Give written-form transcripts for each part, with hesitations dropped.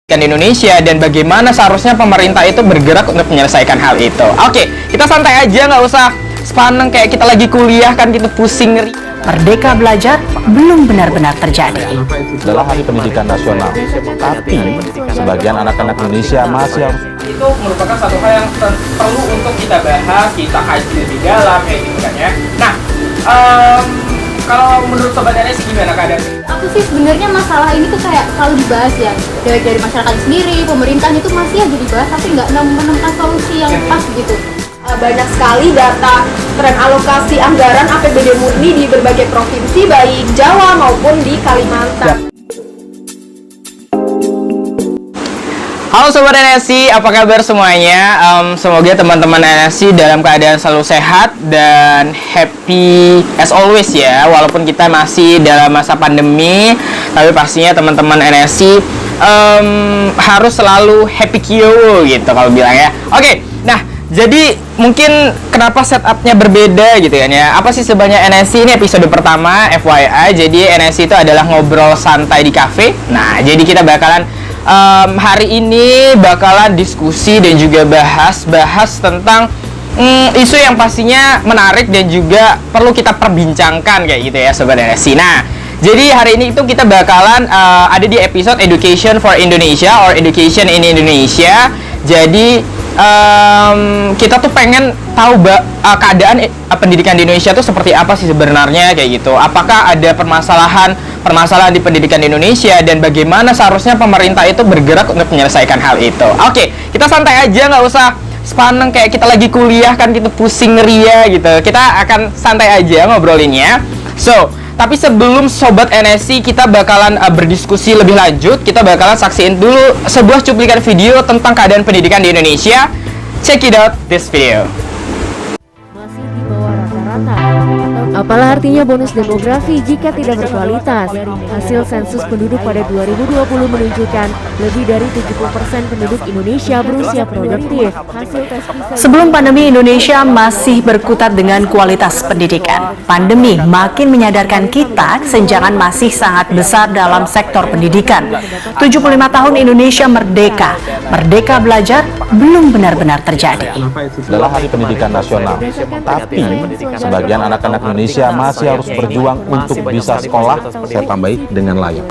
Di Indonesia dan bagaimana seharusnya pemerintah itu bergerak untuk menyelesaikan hal itu. Oke, kita santai aja, nggak usah sepaneng kayak kita lagi kuliah kan gitu pusing ngeri. Merdeka belajar belum benar-benar terjadi. Adalah Hari Pendidikan Nasional, tapi sebagian anak-anak Indonesia masih harus. Itu merupakan satu hal yang perlu untuk kita bahas, kita kaji lebih dalam kayak gitu kan ya. Nah, kalau menurut Sobat NSI gimana keadaan? Aku sih sebenarnya masalah ini tuh kayak selalu dibahas ya, dari masyarakat sendiri, pemerintah itu masih aja dibahas tapi nggak menemukan solusi yang pas gitu. Banyak sekali data tren alokasi anggaran APBD murni di berbagai provinsi baik Jawa maupun di Kalimantan. Halo Sobat NSI, apa kabar semuanya? Semoga teman-teman NSI dalam keadaan selalu sehat dan happy as always ya. Walaupun kita masih dalam masa pandemi, tapi pastinya teman-teman NSI harus selalu happy kyo gitu kalau bilang ya. Oke, nah jadi mungkin kenapa setupnya berbeda gitu kan ya. Apa sih sebenarnya NSI ini episode pertama FYI. Jadi NSI itu adalah ngobrol santai di cafe. Nah jadi kita bakalan hari ini bakalan diskusi dan juga bahas tentang isu yang pastinya menarik dan juga perlu kita perbincangkan kayak gitu ya Sobat NSI. Nah, jadi hari ini itu kita bakalan ada di episode Education for Indonesia or Education in Indonesia. Jadi kita tuh pengen tahu keadaan pendidikan di Indonesia tuh seperti apa sih sebenarnya kayak gitu. Apakah ada permasalahan di pendidikan di Indonesia dan bagaimana seharusnya pemerintah itu bergerak untuk menyelesaikan hal itu. Oke, kita santai aja, nggak usah sepaneng kayak kita lagi kuliah kan gitu pusing ria gitu. Kita akan santai aja ngobrolinnya. So, tapi sebelum Sobat NSI kita bakalan berdiskusi lebih lanjut, kita bakalan saksiin dulu sebuah cuplikan video tentang keadaan pendidikan di Indonesia. Check it out this video. Masih di bawah rata-rata. Apalah artinya bonus demografi jika tidak berkualitas? Hasil sensus penduduk pada 2020 menunjukkan lebih dari 70% penduduk Indonesia berusia produktif. Hasil tes PISA. Sebelum pandemi, Indonesia masih berkutat dengan kualitas pendidikan. Pandemi makin menyadarkan kita kesenjangan masih sangat besar dalam sektor pendidikan. 75 tahun Indonesia merdeka. Merdeka belajar belum benar-benar terjadi. Adalah Hari Pendidikan Nasional, tapi sebagian anak-anak Indonesia masih harus berjuang untuk bisa sekolah, saya tambahi, dengan layak.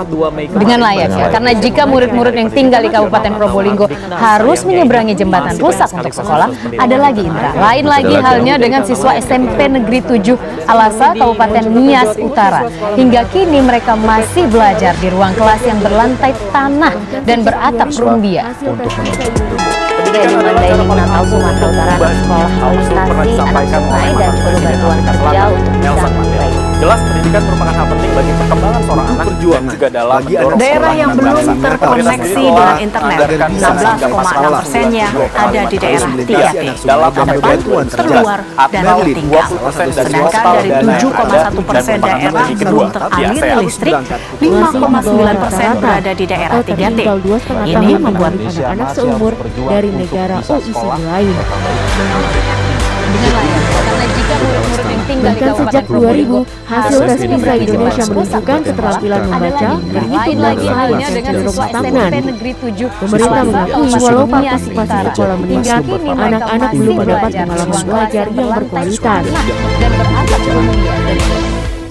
Dengan layak ya, karena jika murid-murid yang tinggal di Kabupaten Probolinggo harus menyeberangi jembatan rusak untuk sekolah, ada lagi Indra. Lain lagi halnya dengan siswa SMP Negeri 7 Alasa, Kabupaten Nias Utara. Hingga kini mereka masih belajar di ruang kelas yang berlantai tanah dan beratap rumbia. Dari Mandailing Natal, Sumatera Utara, sekolah prestasi anak sungai dan perlu bantuan kerja untuk bisa memperbaiki. Jelas pendidikan merupakan hal penting bagi perkembangan seorang anak dan juga dalam mendorong Daerah yang belum terkoneksi dengan internet, 16,6%-nya ada di daerah 3T, terdepan, terluar, dan tertinggal. Sedangkan dari 7,1% daerah belum teraliri listrik, 5,9% berada di daerah 3T. Ini membuat anak-anak seumur dari negara OECD lain. Dengan layak, karena jika murid-murid yang tinggal di Bahkan Kabupaten sejak 2000, hasil tes PISA Indonesia menunjukkan keterampilan membaca, berhitung, dan sains cenderung stagnan. Pemerintah mengakui walau partisipasi sekolah meningkat, anak-anak belum mendapat pengalaman belajar yang berkualitas. dan beratap rumbia.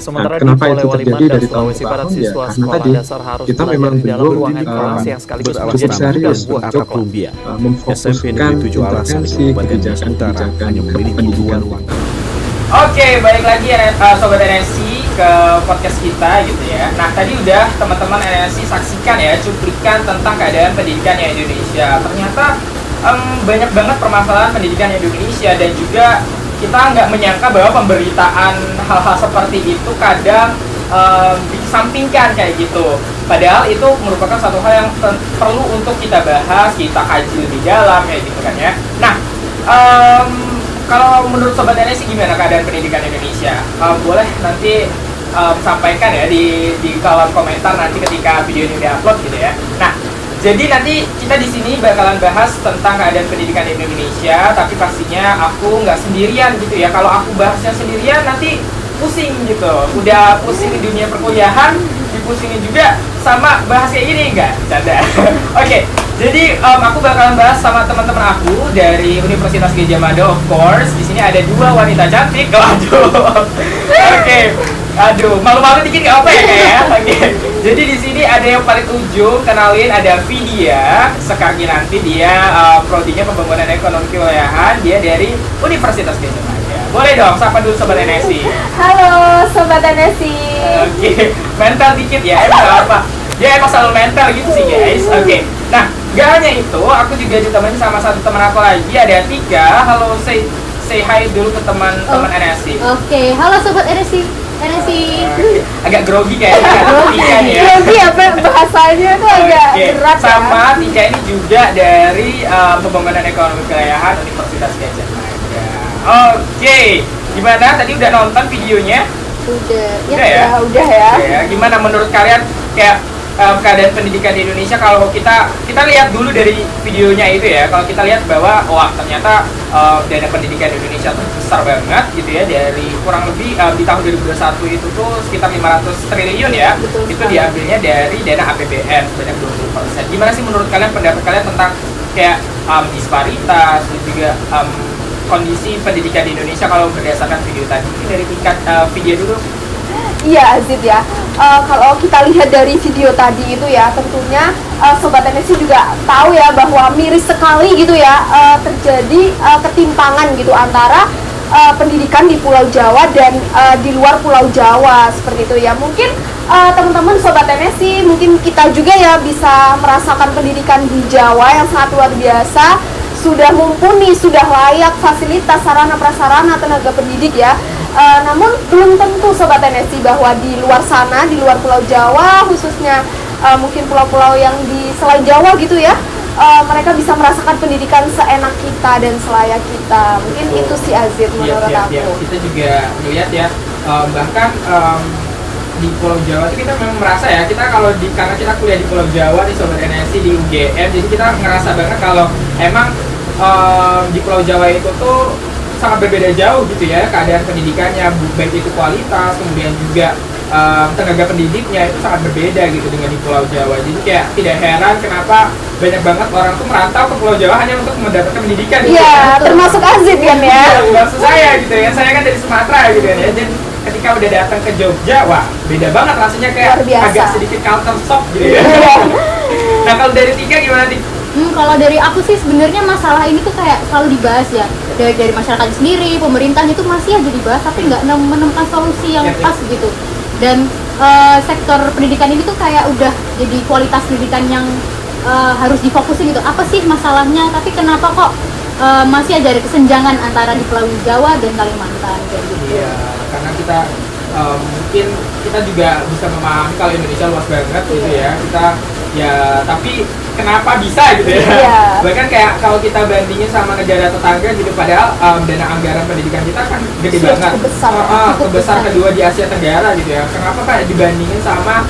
Sementara kenapa di itu Polewali terjadi Mandar, dari tahun Sulawesi ke Barat, tahun ya siswa karena sekolah tadi dasar harus kita belajar memang di dalam belum ruangan kelas yang sekaligus cukup menjadi serius buah untuk Columbia. memfokuskan intervensi kebijakan-kebijakan pendidikan. Oke, balik lagi ya Sobat NSI ke podcast kita gitu ya. Nah tadi udah teman-teman NSI saksikan ya cuplikan tentang keadaan pendidikan di Indonesia. Ternyata banyak banget permasalahan pendidikan di Indonesia dan juga kita nggak menyangka bahwa pemberitaan hal-hal seperti itu kadang disampingkan kayak gitu. Padahal itu merupakan satu hal yang perlu untuk kita bahas, kita kaji lebih dalam kayak gitu kan ya. Nah, kalau menurut Sobat NSI gimana keadaan pendidikan Indonesia? Boleh nanti sampaikan ya di kolom komentar nanti ketika video ini diupload gitu ya. Nah, jadi nanti kita di sini bakalan bahas tentang keadaan pendidikan di Indonesia, tapi pastinya aku nggak sendirian gitu ya. Kalau aku bahasnya sendirian nanti pusing gitu. Udah pusing di dunia perkuliahan, dipusingin juga sama bahas kayak gini enggak? Canda. Oke, jadi aku bakalan bahas sama teman-teman aku dari Universitas Gadjah Mada, of course. Di sini ada 2 wanita cantik. Waduh. Oke. Aduh, malu-malu dikit nggak apa ya kayaknya. Oke. Jadi di sini ada yang paling ujung, kenalin, ada Vidya Sekarginanti. Dia prodinya pembangunan ekonomi kewilayahan. Dia dari Universitas Gadjah Mada. Boleh dong, sapa dulu Sobat NSI. Halo Sobat NSI. Oke, mental dikit ya, emang apa? Dia emang selalu mental gitu sih guys. Oke, nah gak hanya itu, aku juga ditemani sama satu teman aku lagi, ada Tika. Halo, say hi dulu ke teman-teman NSI. Oke, halo Sobat NSI. Agak grogi kayaknya Tika nih ya. Grogi apa bahasanya tuh agak Oke, berat ya. sama Tika ini juga dari pembangunan ekonomi kewilayahan Universitas Gadjah Mada. Oke, gimana? Tadi udah nonton videonya? Udah ya. Gimana menurut kalian kayak keadaan pendidikan di Indonesia? Kalau kita lihat dulu dari videonya itu ya, kalau kita lihat bahwa wah ternyata dana pendidikan di Indonesia tuh besar banget gitu ya, dari kurang lebih di tahun 2021 itu tuh sekitar 500 triliun ya. Betul itu sekali. diambilnya dari dana APBN sebanyak 20%. Gimana sih menurut kalian, pendapat kalian tentang kayak disparitas dan juga kondisi pendidikan di Indonesia kalau berdasarkan video tadi? Mungkin dari tingkat video dulu. Iya Azid ya, kalau kita lihat dari video tadi itu ya, tentunya Sobat NSI juga tahu ya bahwa miris sekali gitu ya, terjadi ketimpangan gitu antara pendidikan di Pulau Jawa dan di luar Pulau Jawa seperti itu ya. Mungkin teman-teman Sobat NSI, mungkin kita juga ya bisa merasakan pendidikan di Jawa yang sangat luar biasa, sudah mumpuni, sudah layak fasilitas, sarana prasarana, tenaga pendidik ya. Namun belum tentu Sobat NSI bahwa di luar sana, di luar Pulau Jawa khususnya, mungkin pulau-pulau yang di selain Jawa gitu ya, mereka bisa merasakan pendidikan seenak kita dan selayak kita. Mungkin itu sih Azid menurut aku. Kita juga melihat ya, bahkan di Pulau Jawa itu kita memang merasa ya, kita karena kita kuliah di Pulau Jawa di Sobat NSI di UGM, jadi kita ngerasa banget kalau emang di Pulau Jawa itu tuh sangat berbeda jauh gitu ya keadaan pendidikannya, baik itu kualitas, kemudian juga tenaga pendidiknya itu sangat berbeda gitu dengan di Pulau Jawa. Jadi kayak tidak heran kenapa banyak banget orang tuh merantau ke Pulau Jawa hanya untuk mendapatkan pendidikan. Iya, termasuk Azid kan ya. Maksud saya gitu ya, saya kan dari Sumatera gitu kan ya. Jadi ketika udah datang ke Jogja, wah beda banget rasanya, kayak agak sedikit culture shock gitu ya. Nah kalau dari Tika gimana Tika? Kalau dari aku sih sebenarnya masalah ini tuh kayak selalu dibahas ya, dari masyarakat sendiri, pemerintah itu masih aja dibahas tapi nggak menemukan solusi yang pas gitu. Dan sektor pendidikan ini tuh kayak udah jadi kualitas pendidikan yang harus difokusin gitu. Apa sih masalahnya? Tapi kenapa kok masih aja ada kesenjangan antara di Pulau Jawa dan Kalimantan kayak gitu? Iya, karena kita mungkin kita juga bisa memahami kalau Indonesia luas banget gitu ya. Kita ya, tapi kenapa bisa gitu ya? Iya. Bahkan kayak kalau kita bandingin sama negara tetangga gitu, padahal dana anggaran pendidikan kita kan gede banget. Terbesar kedua di Asia Tenggara gitu ya. Kenapa kayak dibandingin sama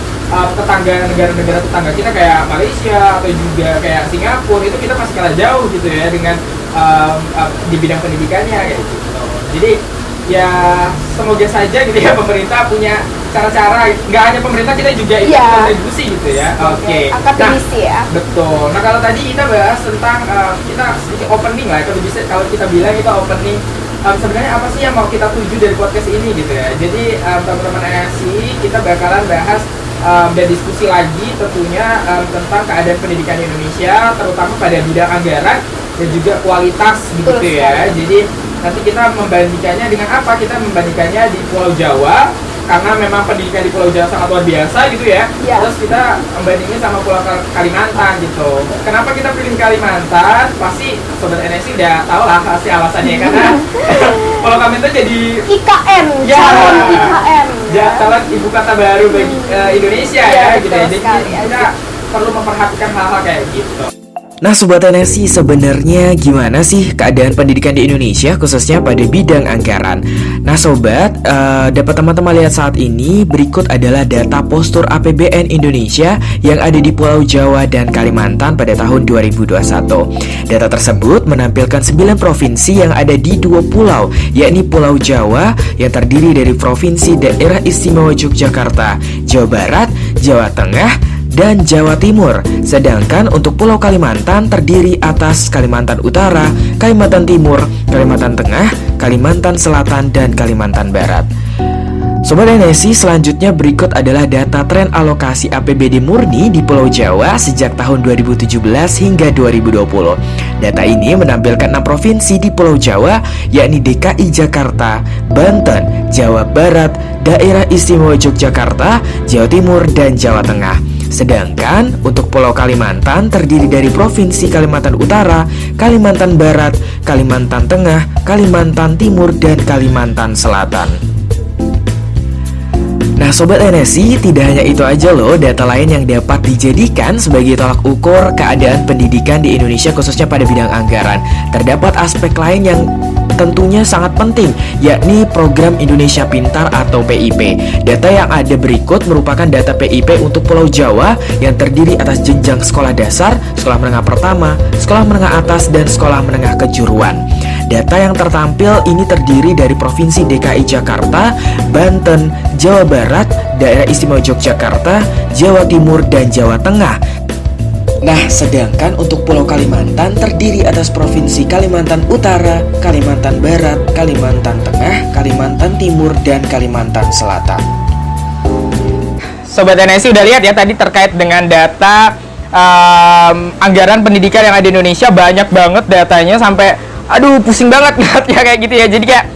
negara-negara tetangga kita kayak Malaysia atau juga kayak Singapura, itu kita masih kalah jauh gitu ya dengan di bidang pendidikannya kayak gitu. Jadi ya semoga saja gitu ya pemerintah punya cara-cara, nggak hanya pemerintah, kita juga ikut kontribusi gitu ya. Oke. Akademisi ya. Betul. Nah kalau tadi kita bahas tentang kita sedikit opening lah, kalau kita bilang itu opening, sebenarnya apa sih yang mau kita tuju dari podcast ini gitu ya. Jadi teman-teman NSI, kita bakalan bahas dan diskusi lagi tentunya tentang keadaan pendidikan di Indonesia, terutama pada bidang anggaran dan juga kualitas begitu ya. Jadi nanti kita membandingkannya dengan apa? Kita membandingkannya di Pulau Jawa, karena memang pendidikan di Pulau Jawa sangat luar biasa gitu ya. Terus kita membandingin sama Pulau Kalimantan gitu. Kenapa kita pilih Kalimantan? Pasti Sobat NSI udah tahu lah pasti alasannya, karena Pulau Kalimantan jadi IKN, ya, calon IKN. Ya, calon ibu kota baru bagi Indonesia ya gitu ya. Jadi sekali, kita perlu memperhatikan hal-hal kayak gitu. Nah Sobat NSI, sebenarnya gimana sih keadaan pendidikan di Indonesia khususnya pada bidang anggaran? Nah Sobat, dapat teman-teman lihat saat ini, berikut adalah data postur APBN Indonesia yang ada di Pulau Jawa dan Kalimantan pada tahun 2021. Data tersebut menampilkan 9 provinsi yang ada di 2 pulau, yakni Pulau Jawa yang terdiri dari Provinsi Daerah Istimewa Yogyakarta, Jawa Barat, Jawa Tengah, dan Jawa Timur. Sedangkan untuk Pulau Kalimantan terdiri atas Kalimantan Utara, Kalimantan Timur, Kalimantan Tengah, Kalimantan Selatan, dan Kalimantan Barat. Sobat NSI, selanjutnya berikut adalah data tren alokasi APBD murni di Pulau Jawa sejak tahun 2017 hingga 2020. Data ini menampilkan 6 provinsi di Pulau Jawa, yakni DKI Jakarta, Banten, Jawa Barat, Daerah Istimewa Yogyakarta, Jawa Timur, dan Jawa Tengah. Sedangkan untuk Pulau Kalimantan terdiri dari Provinsi Kalimantan Utara, Kalimantan Barat, Kalimantan Tengah, Kalimantan Timur, dan Kalimantan Selatan. Nah Sobat NSI, tidak hanya itu aja loh data lain yang dapat dijadikan sebagai tolak ukur keadaan pendidikan di Indonesia khususnya pada bidang anggaran. Terdapat aspek lain yang tentunya sangat penting, yakni Program Indonesia Pintar atau PIP. Data yang ada berikut merupakan data PIP untuk Pulau Jawa yang terdiri atas jenjang sekolah dasar, sekolah menengah pertama, sekolah menengah atas, dan sekolah menengah kejuruan. Data yang tertampil ini terdiri dari Provinsi DKI Jakarta, Banten, Jawa Barat, Daerah Istimewa Yogyakarta, Jawa Timur, dan Jawa Tengah. Nah, sedangkan untuk Pulau Kalimantan terdiri atas Provinsi Kalimantan Utara, Kalimantan Barat, Kalimantan Tengah, Kalimantan Timur, dan Kalimantan Selatan. Sobat NSI udah lihat ya tadi terkait dengan data anggaran pendidikan yang ada di Indonesia, banyak banget datanya sampai aduh pusing banget lihatnya kayak gitu ya. Jadi kayak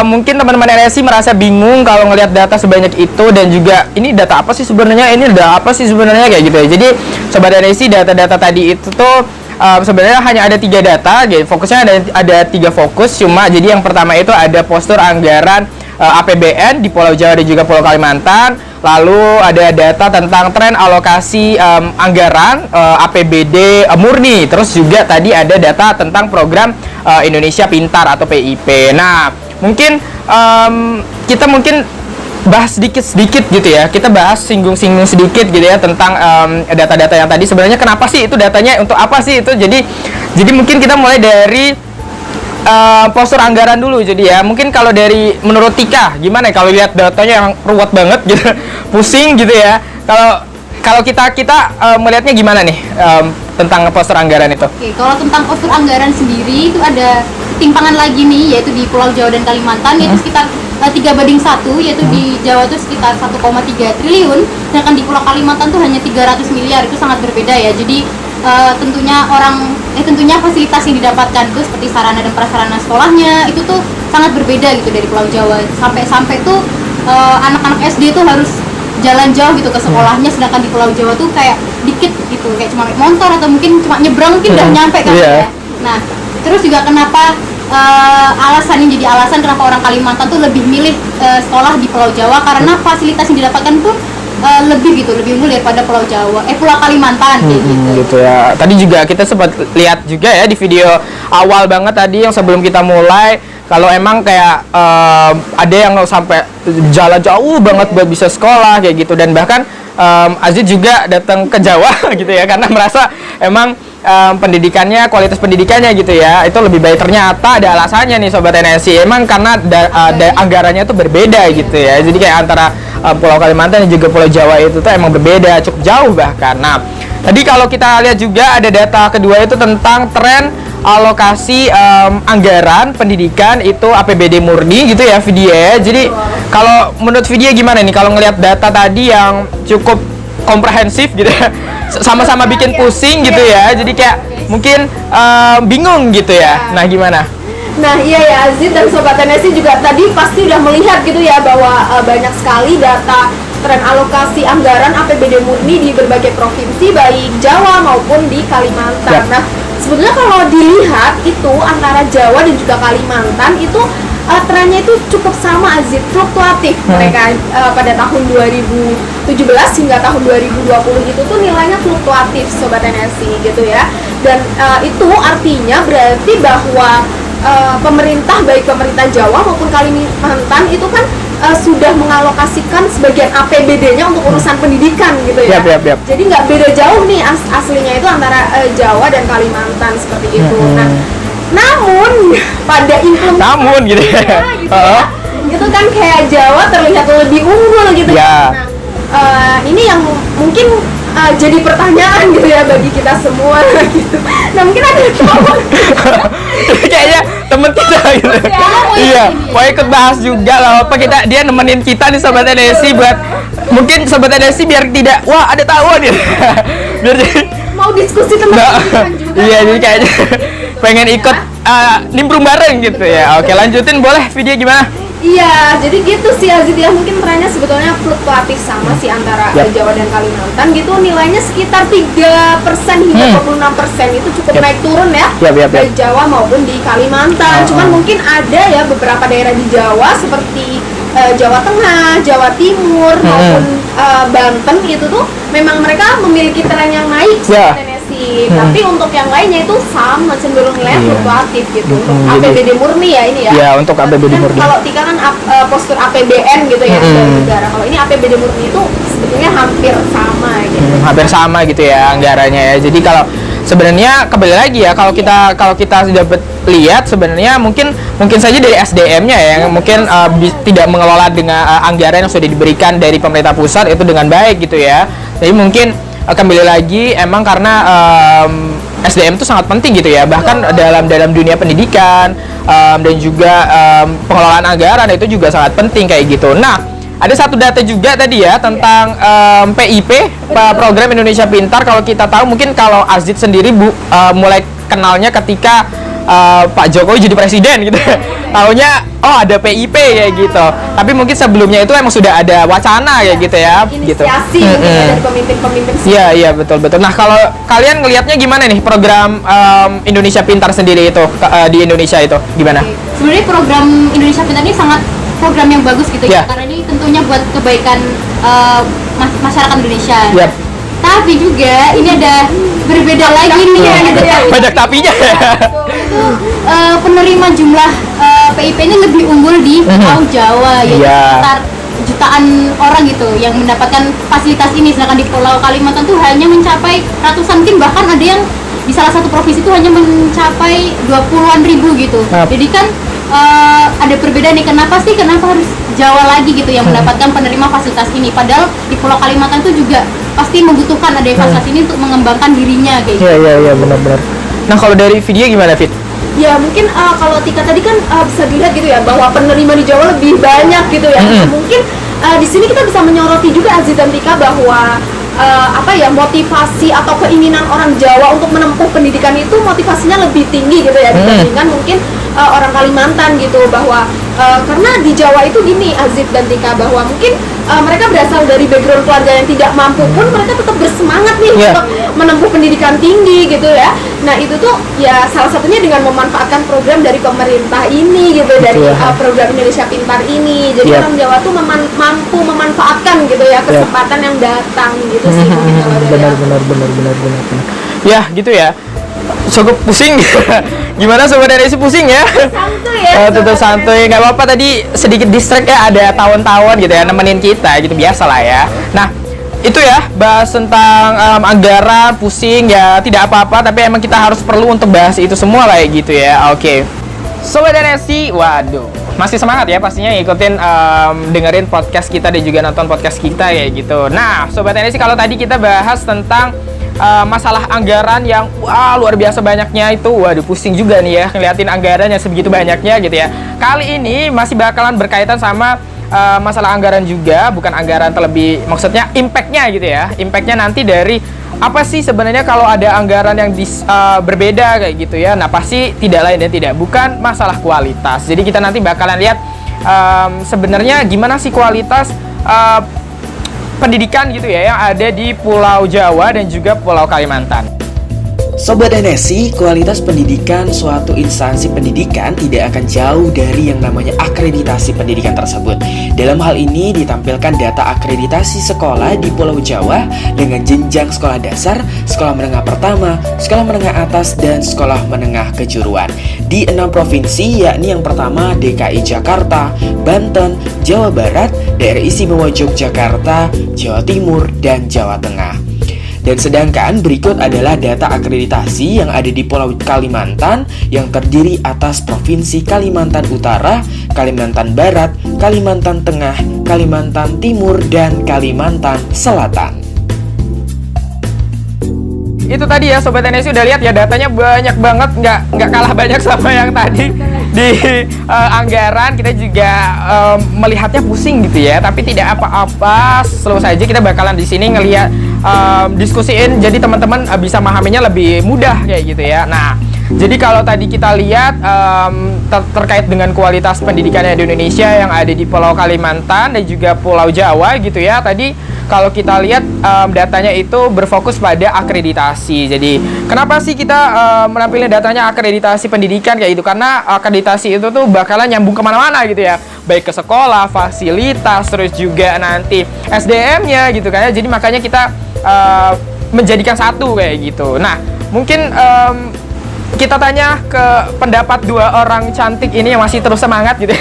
mungkin teman-teman NSI merasa bingung kalau ngelihat data sebanyak itu, dan juga ini data apa sih sebenarnya, ini data apa sih sebenarnya kayak gitu ya. Jadi Sobat NSI, data-data tadi itu tuh sebenarnya hanya ada 3 data, jadi fokusnya ada 3 fokus cuma. Jadi yang pertama itu ada postur anggaran APBN di Pulau Jawa dan juga Pulau Kalimantan. Lalu ada data tentang tren alokasi anggaran APBD murni. Terus juga tadi ada data tentang program Indonesia Pintar atau PIP. Nah, mungkin kita bahas sedikit gitu ya. Kita bahas singgung-singgung sedikit gitu ya tentang data-data yang tadi. Sebenarnya kenapa sih itu datanya, untuk apa sih itu? Jadi mungkin kita mulai dari postur anggaran dulu. Jadi ya, mungkin kalau dari menurut Tika gimana ya, kalau lihat datanya yang ruwet banget gitu, pusing gitu ya. Kalau kita melihatnya gimana nih tentang postur anggaran itu? Oke, kalau tentang postur anggaran sendiri itu ada ketimpangan lagi nih, yaitu di Pulau Jawa dan Kalimantan, yaitu sekitar 3:1, yaitu di Jawa itu sekitar 1,3 triliun, sedangkan di Pulau Kalimantan tuh hanya 300 miliar. Itu sangat berbeda ya. Jadi tentunya fasilitas yang didapatkan itu seperti sarana dan prasarana sekolahnya itu tuh sangat berbeda gitu dari Pulau Jawa. Sampai tuh anak-anak SD tuh harus jalan jauh gitu ke sekolahnya, sedangkan di Pulau Jawa tuh kayak dikit gitu, kayak cuma naik motor atau mungkin cuma nyebrang mungkin udah nyampe kan ya. Nah, terus juga kenapa alasan kenapa orang Kalimantan tuh lebih milih sekolah di Pulau Jawa, karena fasilitas yang didapatkan tuh lebih unggul daripada Pulau Kalimantan kayak gitu ya. Tadi juga kita sempat lihat juga ya di video awal banget tadi yang sebelum kita mulai, kalau emang kayak ada yang sampai jalan jauh banget buat bisa sekolah kayak gitu, dan bahkan Aziz juga datang ke Jawa gitu ya, karena merasa emang pendidikannya, kualitas pendidikannya gitu ya, itu lebih baik. Ternyata ada alasannya nih Sobat NSI, emang karena anggarannya tuh berbeda gitu ya. Jadi kayak antara Pulau Kalimantan dan juga Pulau Jawa itu tuh emang berbeda, cukup jauh bahkan. Nah, tadi kalau kita lihat juga ada data kedua itu tentang tren alokasi anggaran pendidikan itu APBD murni gitu ya, Vidya. Jadi kalau menurut Vidya gimana nih kalau ngelihat data tadi yang cukup komprehensif gitu ya, sama-sama bikin pusing gitu ya, jadi kayak mungkin bingung gitu ya. Nah, gimana? Nah iya ya Aziz dan Sobat NSI juga tadi pasti udah melihat gitu ya bahwa banyak sekali data tren alokasi anggaran APBD murni di berbagai provinsi baik Jawa maupun di Kalimantan. Nah sebetulnya kalau dilihat itu antara Jawa dan juga Kalimantan itu trennya itu cukup sama Azid, fluktuatif mereka pada tahun 2017 hingga tahun 2020 itu tuh nilainya fluktuatif Sobat NSI gitu ya. Dan itu artinya berarti bahwa pemerintah, baik pemerintah Jawa maupun Kalimantan itu kan sudah mengalokasikan sebagian APBD-nya untuk urusan pendidikan gitu ya. Jadi nggak beda jauh nih aslinya itu antara Jawa dan Kalimantan seperti itu. Nah, namun pada implementasi gitu ya. Gitu kan kayak Jawa terlihat lebih unggul gitu ya. Nah, ini yang mungkin jadi pertanyaan gitu ya bagi kita semua gitu. Nah mungkin ada teman kayaknya temen kita gitu. Iya, mau ikut bahas juga lah apa dia nemenin kita nih Sobat NSI buat mungkin Sobat NSI biar tidak wah ada tahu nih. Biar mau diskusi tentang pendidikan juga. Iya, jadi kayaknya pengen ikut nimbrung bareng gitu ya. Oke, lanjutin boleh video gimana? Iya, jadi gitu sih Azid ya, mungkin trennya sebetulnya fluktuatif sama sih antara Jawa dan Kalimantan gitu, nilainya sekitar 3% hingga 26% itu cukup naik turun ya, baik Jawa maupun di Kalimantan. Cuman mungkin ada ya beberapa daerah di Jawa seperti Jawa Tengah, Jawa Timur maupun Banten itu tuh memang mereka memiliki tren yang naik sih. Tapi untuk yang lainnya itu sama, cenderung nilainya fluktuatif gitu. Untuk APBD murni ya ini ya. Iya, untuk APBD murni. Kalau Tika kan postur APBN gitu ya dari negara. Kalau ini APBD murni itu sebetulnya hampir sama gitu. Hampir sama gitu ya anggarannya ya. Jadi kalau sebenarnya kembali lagi ya kalau kita dapat lihat sebenarnya mungkin saja dari SDM-nya ya yang mungkin tidak mengelola dengan anggaran yang sudah diberikan dari pemerintah pusat itu dengan baik gitu ya. Jadi mungkin kembali lagi emang karena SDM itu sangat penting gitu ya, bahkan dalam dunia pendidikan dan juga pengelolaan anggaran itu juga sangat penting kayak gitu. Nah, ada satu data juga tadi ya tentang PIP, Program Indonesia Pintar. Kalau kita tahu mungkin kalau Azid sendiri mulai kenalnya ketika Pak Jokowi jadi presiden gitu. Taunya oh ada PIP kayak gitu. Tapi mungkin sebelumnya itu emang sudah ada wacana kayak gitu ya. Inisiasi dari pemimpin-pemimpin. Iya betul. Nah kalau kalian ngelihatnya gimana nih program Indonesia Pintar sendiri itu di Indonesia itu gimana? Sebenarnya program Indonesia Pintar ini sangat program yang bagus gitu ya. Karena ini tentunya buat kebaikan masyarakat Indonesia. Tapi juga ini ada berbeda lagi nih banyak tapinya ya. Penerima jumlah PIP ini lebih unggul di Pulau Jawa ya, sekitar jutaan orang gitu yang mendapatkan fasilitas ini, sedangkan di Pulau Kalimantan tuh hanya mencapai ratusan, mungkin bahkan ada yang di salah satu provinsi itu hanya mencapai 20-an ribu gitu. Jadi kan ada perbedaan nih, kenapa harus Jawa lagi gitu yang mendapatkan penerima fasilitas ini, padahal di Pulau Kalimantan itu juga pasti membutuhkan ada fasilitas ini untuk mengembangkan dirinya kayak gitu. Iya benar. Nah kalau dari video gimana Fit? Ya mungkin kalau Tika tadi kan bisa dilihat gitu ya bahwa penerima di Jawa lebih banyak gitu ya. Mungkin di sini kita bisa menyoroti juga Azid dan Tika bahwa motivasi atau keinginan orang Jawa untuk menempuh pendidikan itu motivasinya lebih tinggi gitu ya dibandingkan mungkin orang Kalimantan gitu, bahwa karena di Jawa itu gini Azid dan Tika, bahwa mungkin mereka berasal dari background keluarga yang tidak mampu pun mereka tetap bersemangat nih untuk menempuh pendidikan tinggi gitu ya. Nah itu tuh ya salah satunya dengan memanfaatkan program dari pemerintah ini gitu, dari program Indonesia Pintar ini. Jadi orang Jawa tuh mampu memanfaatkan gitu ya kesempatan yang datang gitu sih. Benar. Ya gitu ya. Cukup pusing. Gimana Sobat NSI, pusing ya? Santuy ya. Tetap santuy, nggak apa-apa. Tadi sedikit distract ya, ada tawon-tawon gitu ya nemenin kita gitu, biasa lah ya. Nah itu ya bahas tentang anggaran, pusing ya, tidak apa-apa, tapi emang kita harus perlu untuk bahas itu semua kayak gitu ya. Oke. Sobat NSI, waduh masih semangat ya pastinya ngikutin dengerin podcast kita dan juga nonton podcast kita kayak gitu. Nah Sobat NSI, kalau tadi kita bahas tentang masalah anggaran yang luar biasa banyaknya itu, waduh pusing juga nih ya ngeliatin anggaran yang sebegitu banyaknya gitu ya. Kali ini masih bakalan berkaitan sama masalah anggaran juga, bukan anggaran terlebih, maksudnya impactnya gitu ya. Impactnya nanti dari apa sih sebenarnya kalau ada anggaran yang berbeda kayak gitu ya. Nah pasti tidak lain dan tidak bukan masalah kualitas. Jadi kita nanti bakalan lihat sebenarnya gimana sih kualitas pendidikan gitu ya yang ada di Pulau Jawa dan juga Pulau Kalimantan. Sobat NSI, kualitas pendidikan suatu instansi pendidikan tidak akan jauh dari yang namanya akreditasi pendidikan tersebut. Dalam hal ini ditampilkan data akreditasi sekolah di Pulau Jawa dengan jenjang sekolah dasar, sekolah menengah pertama, sekolah menengah atas, dan sekolah menengah kejuruan di 6 provinsi, yakni yang pertama DKI Jakarta, Banten, Jawa Barat, Daerah Istimewa Yogyakarta, Jawa Timur, dan Jawa Tengah. Dan sedangkan berikut adalah data akreditasi yang ada di Pulau Kalimantan yang terdiri atas Provinsi Kalimantan Utara, Kalimantan Barat, Kalimantan Tengah, Kalimantan Timur, dan Kalimantan Selatan. Itu tadi ya Sobat NSI, udah lihat ya datanya banyak banget, nggak kalah banyak sama yang tadi di anggaran. Kita juga melihatnya pusing gitu ya, tapi tidak apa-apa, slow saja. Kita bakalan di sini ngelihat diskusiin, jadi teman-teman bisa memahaminya lebih mudah kayak gitu ya. Nah, jadi kalau tadi kita lihat terkait dengan kualitas pendidikan di Indonesia yang ada di Pulau Kalimantan dan juga Pulau Jawa gitu ya. Tadi kalau kita lihat datanya itu berfokus pada akreditasi. Jadi kenapa sih kita menampilkan datanya akreditasi pendidikan kayak gitu? Karena akreditasi itu tuh bakalan nyambung kemana-mana gitu ya, baik ke sekolah, fasilitas, terus juga nanti SDM-nya gitu kan ya. Jadi makanya kita menjadikan satu kayak gitu. Nah, mungkin kita tanya ke pendapat dua orang cantik ini yang masih terus semangat gitu.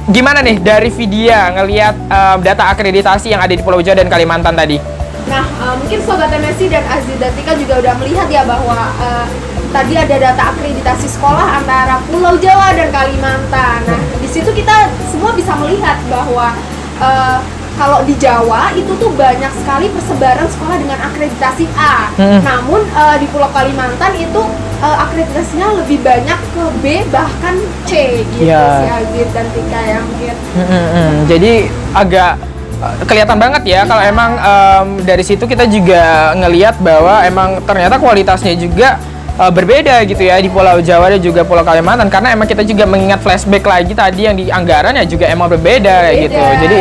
Gimana nih dari Vidya ngelihat data akreditasi yang ada di Pulau Jawa dan Kalimantan tadi? Nah, mungkin Sobat MSI dan Aziz dan Tika juga udah melihat ya bahwa tadi ada data akreditasi sekolah antara Pulau Jawa dan Kalimantan. Nah, di situ kita semua bisa melihat bahwa kalau di Jawa itu tuh banyak sekali persebaran sekolah dengan akreditasi A. Namun di Pulau Kalimantan itu akreditasinya lebih banyak ke B bahkan C gitu si Aziz dan Tika ya mungkin. Jadi agak kelihatan banget ya kalau emang dari situ kita juga ngelihat bahwa emang ternyata kualitasnya juga berbeda gitu ya di Pulau Jawa dan juga Pulau Kalimantan, karena emang kita juga mengingat flashback lagi tadi yang di anggaran ya juga emang berbeda kayak gitu. Jadi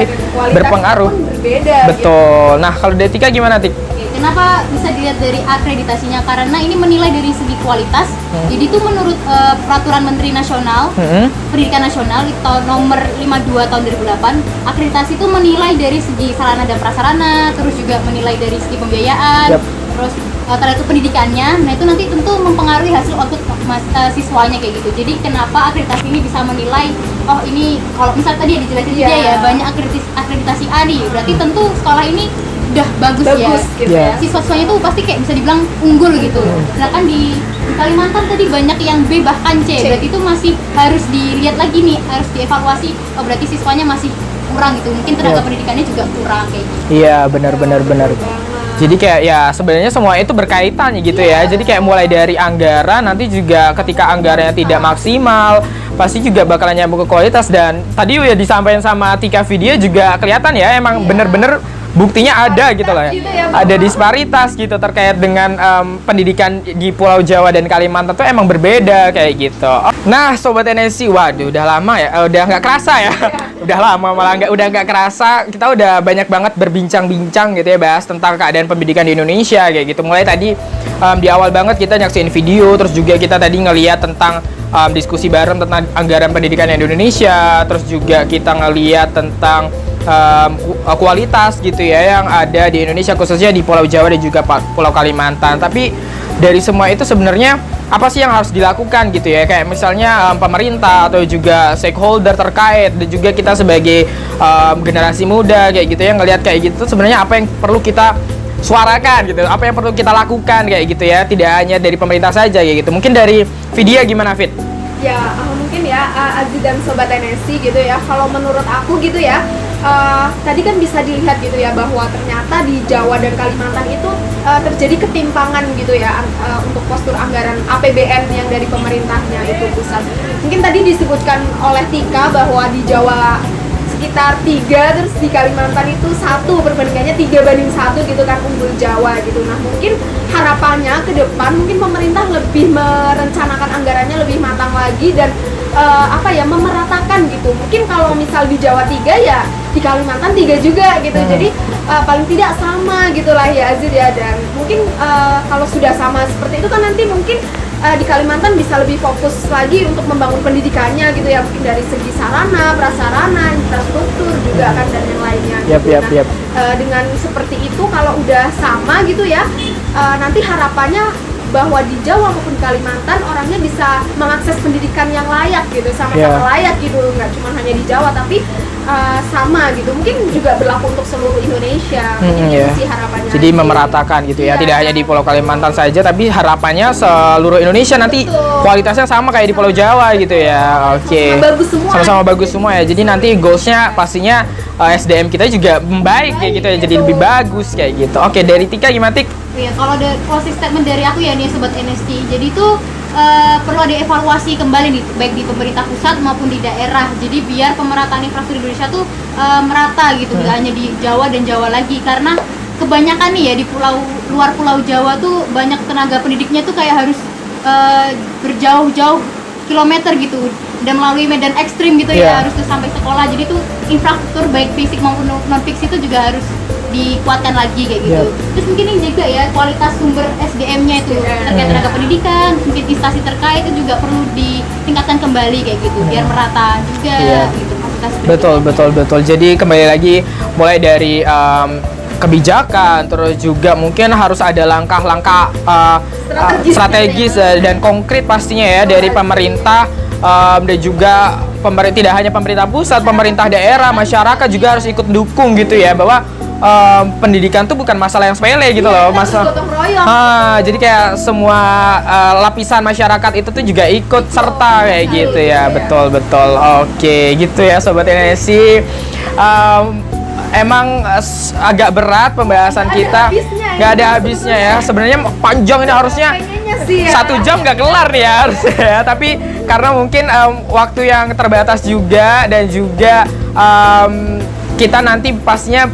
berpengaruh. Berbeda, betul. Gitu. Nah, kalau Detika gimana, Tik? Kenapa bisa dilihat dari akreditasinya? Karena ini menilai dari segi kualitas. Jadi itu menurut Peraturan Menteri Nasional Pendidikan Nasional nomor 52 tahun 2008, akreditasi itu menilai dari segi sarana dan prasarana, terus juga menilai dari segi pembiayaan, terus terhadap pendidikannya. Nah, itu nanti tentu mempengaruhi hasil output siswanya kayak gitu. Jadi kenapa akreditasi ini bisa menilai, oh ini kalau misal tadi ya dijelasin juga ya banyak akreditasi A nih, berarti tentu sekolah ini udah bagus ya. Gitu ya. Siswa-siswanya tuh pasti kayak bisa dibilang unggul gitu. Sedangkan di Kalimantan tadi banyak yang B bahkan C. Berarti itu masih harus dilihat lagi nih, harus dievaluasi. Oh, berarti siswanya masih kurang gitu. Mungkin tenaga pendidikannya juga kurang kayak gitu. Iya, benar. Jadi kayak ya sebenarnya semua itu berkaitan gitu ya. Jadi kayak mulai dari anggaran, nanti juga ketika anggarannya tidak maksimal, pasti juga bakalan nyambung ke kualitas. Dan tadi ya disampaikan sama Tika Vidya juga kelihatan ya emang bener-bener buktinya ada gitu loh ya. Ada disparitas gitu terkait dengan pendidikan di Pulau Jawa dan Kalimantan tuh emang berbeda kayak gitu. Nah, Sobat NSI, waduh udah lama ya, udah nggak kerasa ya. Udah lama malah udah nggak kerasa, kita udah banyak banget berbincang-bincang gitu ya, bahas tentang keadaan pendidikan di Indonesia kayak gitu. Mulai tadi di awal banget kita nyaksiin video, terus juga kita tadi ngeliat tentang diskusi bareng tentang anggaran pendidikan di Indonesia, terus juga kita ngeliat tentang kualitas gitu ya yang ada di Indonesia, khususnya di Pulau Jawa dan juga Pulau Kalimantan. Tapi dari semua itu sebenarnya apa sih yang harus dilakukan gitu ya, kayak misalnya pemerintah atau juga stakeholder terkait, dan juga kita sebagai generasi muda kayak gitu ya ngelihat kayak gitu, sebenarnya apa yang perlu kita suarakan gitu, apa yang perlu kita lakukan kayak gitu ya, tidak hanya dari pemerintah saja kayak gitu. Mungkin dari Vidya gimana, Vid? Ya, mungkin ya Aziz dan Sobat NSI gitu ya, kalau menurut aku gitu ya, tadi kan bisa dilihat gitu ya bahwa ternyata di Jawa dan Kalimantan itu terjadi ketimpangan gitu ya untuk postur anggaran APBN yang dari pemerintahnya itu pusat. Mungkin tadi disebutkan oleh Tika bahwa di Jawa sekitar 3, terus di Kalimantan itu 1, perbandingannya 3:1 gitu kan, unggul Jawa gitu. Nah, mungkin harapannya ke depan mungkin pemerintah lebih merencanakan anggarannya lebih matang lagi dan memeratakan gitu. Mungkin kalau misal di Jawa 3 ya di Kalimantan 3 juga gitu. Jadi paling tidak sama gitulah ya Azir ya. Dan mungkin kalau sudah sama seperti itu kan nanti mungkin di Kalimantan bisa lebih fokus lagi untuk membangun pendidikannya gitu ya, mungkin dari segi sarana, prasarana, infrastruktur juga kan dan yang lainnya. Gitu. Dengan seperti itu kalau udah sama gitu ya, nanti harapannya bahwa di Jawa maupun Kalimantan orangnya bisa mengakses pendidikan yang layak gitu, sama-sama layak gitu, nggak cuma hanya di Jawa tapi sama gitu, mungkin juga berlaku untuk seluruh Indonesia. Itu sih harapannya. Jadi memeratakan gitu ya, tidak hanya di Pulau Kalimantan saja, tapi harapannya seluruh Indonesia nanti kualitasnya sama kayak di Pulau Jawa gitu ya. Oke. Sama-sama bagus semua. Sama-sama bagus semua ya. Jadi nanti goalsnya pastinya SDM kita juga membaik kayak gitu ya, jadi lebih bagus kayak gitu. Oke, dari Tika gimana Tik? Ya, kalau ada closing statement dari aku ya nih Sobat NST. Jadi itu perlu ada evaluasi kembali nih, baik di pemerintah pusat maupun di daerah. Jadi biar pemerataan infrastruktur Indonesia tuh merata gitu, nggak hanya di Jawa dan Jawa lagi. Karena kebanyakan nih ya di luar Pulau Jawa tuh banyak tenaga pendidiknya tuh kayak harus berjauh-jauh kilometer gitu dan melalui medan ekstrim gitu ya, harus tuh sampai sekolah. Jadi tuh infrastruktur baik fisik maupun non fisik itu juga harus dikuatkan lagi kayak gitu. Terus mungkin ini juga ya kualitas sumber SDM-nya itu terkait tenaga pendidikan, mungkin instansi terkait itu juga perlu ditingkatkan kembali kayak gitu biar merata juga gitu fasilitas pendidikan. Betul. Jadi kembali lagi mulai dari kebijakan, terus juga mungkin harus ada langkah-langkah strategis dan konkret pastinya ya dari pemerintah dan juga tidak hanya pemerintah pusat, pemerintah daerah, masyarakat juga harus ikut dukung gitu ya, bahwa pendidikan tuh bukan masalah yang sepele gitu loh, jadi kayak semua lapisan masyarakat itu tuh juga ikut serta kayak gitu ya. Betul. Oke, gitu ya Sobat NSC. Emang agak berat pembahasan kita, nggak ada habisnya ya. Sebenarnya panjang ini, harusnya 1 jam nggak kelar nih ya harusnya ya. Tapi karena mungkin waktu yang terbatas juga, dan juga kita nanti pastinya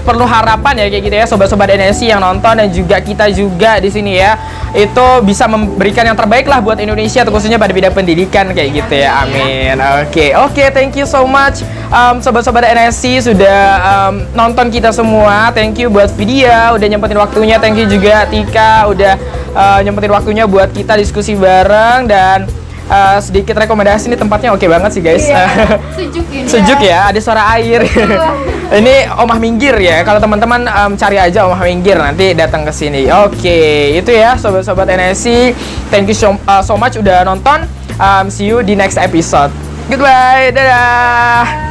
perlu harapan ya kayak gitu ya sobat-sobat NSC yang nonton, dan juga kita juga di sini ya, itu bisa memberikan yang terbaik lah buat Indonesia, khususnya pada bidang pendidikan kayak gitu ya. Amin. Oke, thank you so much sobat-sobat NSC sudah nonton kita semua. Thank you buat video udah nyempetin waktunya. Thank you juga Tika udah nyempetin waktunya buat kita diskusi bareng. Dan sedikit rekomendasi, ini tempatnya oke banget sih guys. Sejuk ya, ada suara air. Ini Omah Minggir ya, kalau teman-teman cari aja Omah Minggir, nanti datang ke sini. Oke, itu ya sobat-sobat NSC. Thank you so much udah nonton. See you di next episode. Goodbye, dadah.